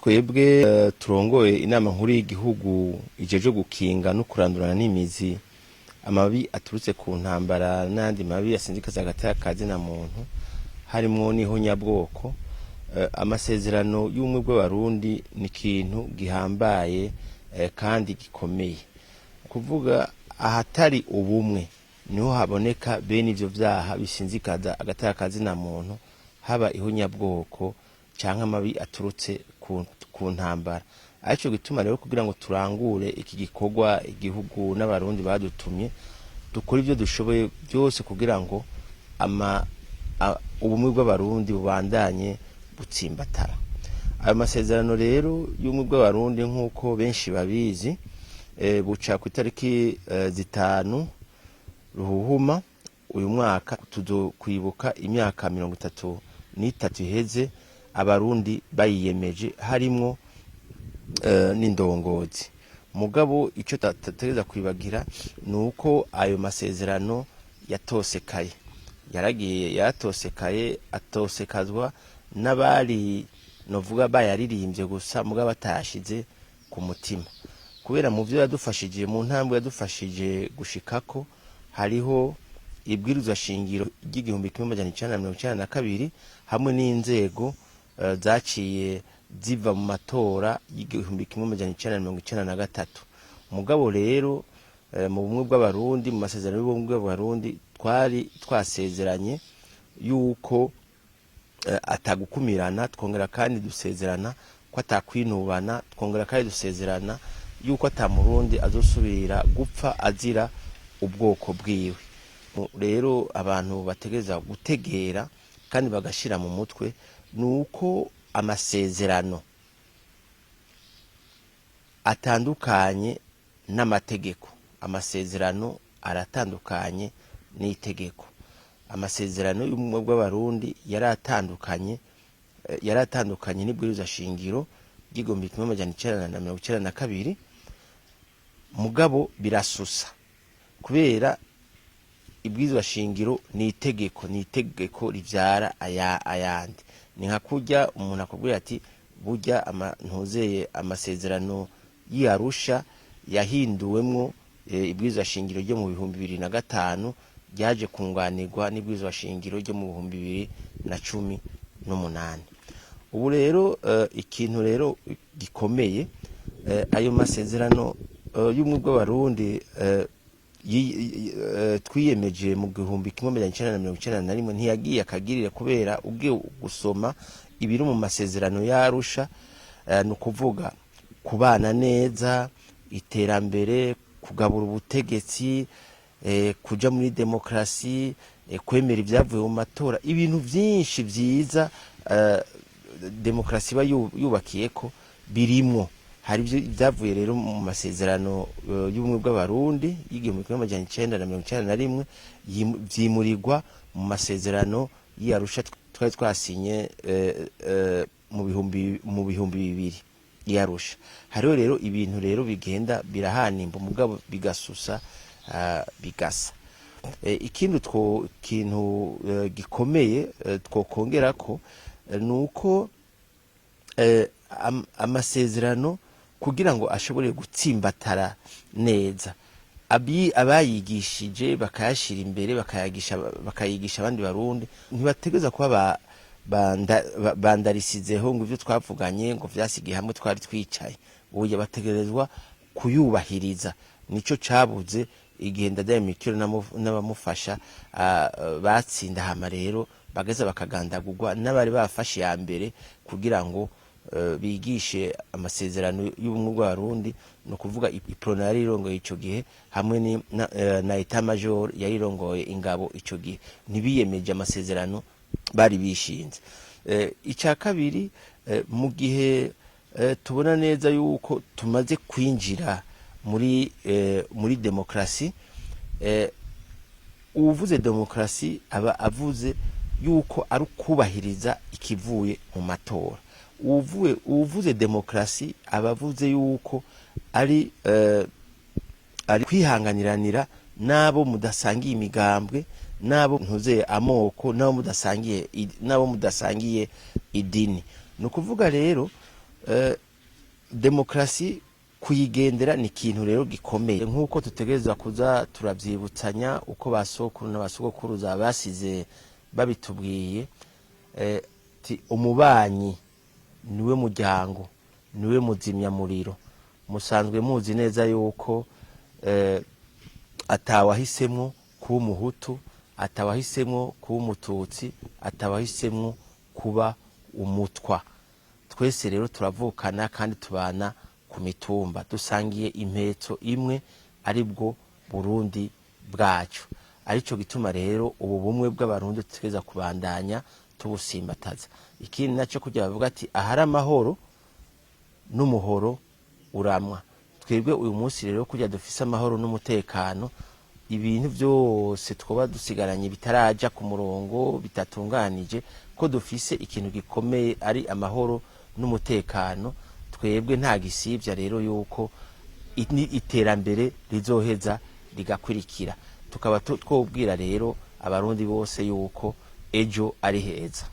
twebwe turongoye inama nkuru y'igihugu ijeje gukinga no kurandurana n'imizi amabi aturutse ku ntambara n'andi mabi yasinzikaza hagati na muntu harimo n'ihonyabwoko. Amasezerano y'ubumwe bw'abarundi ni ikintu gihambaye kandi gikomeye. Kuvuga ahatari ubumwe niho haboneka bene ivyo vyaha bisinzikaza hagati na muntu, haba ihonyabwoko canke amabi aturutse ku ntambara. Arico gituma rero kugira ngo turangure iki gikorwa igihugu n'abarundi badutumye, dukora ivyo dushoboye byose kugira ngo ubumwe bw'abarundi bubandanye butsimbatara. Ayo masezerano rero y'ubumwe bw'abarundi nk'uko benshi babizi buca ku itariki 5 Ruhuhuma uyu mwaka kwibuka imyaka 33 iheze abarundi bayiyemeje harimwo n'indongozi. Mugabo ico tategeza kwibagira nuko ayo masezerano yatosekaye, yaratosekaye atosekazwa n'abari novuga bayaririmbye gusa mugabo batashize ku mutima, kubera mu byo yadufashije mu ntambwe yadufashije gushikako hariho ibwirizwa shingiro ry'igihumbi 1992 hamwe n'inzego zaciye ziva mu matora y'igihumbi 1993. Mugabo rero mu bumwe bw'abarundi, mu masezerano y'ubumwe bw'abarundi twasezeranye yuko atagukumirana, twongera kandi dusezerana ko atakwinubana, twongera kandi dusezerana yuko atamurundi azosubira gupfa azira ubwoko bwiwe. Rero abantu bategeza gutegera kandi bagashira mu mutwe nuko amasezerano atandukanye n'amategeko, amasezerano aratandukanye n'itegeko. Amasezerano y'ubumwe bw'abarundi yaratandukanye n'ibwirizwa shingiro ry'igihumbi 1992, mugabo birasusa kubera ibwirizwa shingiro ni itegeko rivyara ayandi. Ni nka kurya umuntu akubwira ati burya ntuzeye amasezerano y'Arusha yahinduwemwo ibwirizwa shingiro ryo mu 2005 ryaje kunganirwa n'ibwirizwa shingiro ryo mu 2018. Ubu rero ikintu rero gikomeye, ayo masezerano y'ubumwe bw'abarundi twiyemeje mu 1991 ntiyagiye akagirire, kubera ubwe gusoma ibiri mu masezerano y'Arusha no kuvuga kubana neza, iterambere, kugabura ubutegetsi, kuja muri demokrasi, kwemera ibyavuye mu matora, ibintu byinshi byiza demokrasi yubakiye birimwo. Hari ibyavuye rero mu masezerano y'ubumwe bw'abarundi y'igihumbi 1991 vyimurirwa mu masezerano y'Arusha twari twasinye mu bihumbi 2000 y'Arusha. Hariho rero ibintu rero bigenda birahanimba mugabo bigasusa bigasa. Ikintu gikomeye twokongera ko nuko amasezerano kugira ngo ashobore gutsimbatara neza, abayigishije bakayashira imbere bakayigisha abandi barundi, ntibategeza kuba bandarisizeho ngo ivyo twavuganye ngo vyasigiye hamwe twari twicaye. Ubu bategerezwa kuyubahiriza. Nico cabuze igihe Ndadaye Mikiro n'abamufasha batsinda hama rero bageza bakagandagurwa n'abari bafashe ya mbere kugira ngo bigishe amasezerano y'ubumwe bw'abarundi, no kuvuga iprona yarirongoye ico gihe hamwe na Etat Major yarirongoye ingabo ico gihe. Ntibiyemeje amasezerano bari bishinze. Ica kabiri, mu gihe tubona neza yuko tumaze kwinjira muri demokrasi, uvuze demokrasi aba avuze yuko ari kubahiriza ikivuye mu matora. Uvuze demokrasi abavuze yuko ari kwihanganiranira nabo mudasangiye imigambwe, nabo ntuzeye amoko, nabo mudasangiye idini. No kuvuga rero Demokrasi kuyigendera ni ikintu rero gikomeye, nk'uko tutegerezwa kuza turavyibutsanya uko basokuru n'abasogokuruza basize babitubwiye. Umubanyi niwe muryango, niwe muzimyamuriro. Musanzwe muzi neza yuko atawahisemwo kuba umuhutu, atawahisemwo kuba umututsi, atawahisemwo kuba umutwa. Twese rero turavukana kandi tubana ku mitumba, dusangiye impetso imwe, aribwo Burundi bwacu. Arico gituma rero ubu bumwe bw'abarundi tutegeza kubandanya tubusimbataza. Ikindi naco kugira bavuga ati ahari amahoro n'umuhoro uramwa. Twebwe uyu munsi rero kugira dufise amahoro n'umutekano, ibintu byose twoba dusigaranye bitaraja ku murongo, bitatunganije, ko dufise ikintu gikomeye ari amahoro n'umutekano, twebwe nta gisivya rero yuko iterambere rizoheza rigakurikira. Tukaba twobwira rero abarundi bose yuko ejo ari heza.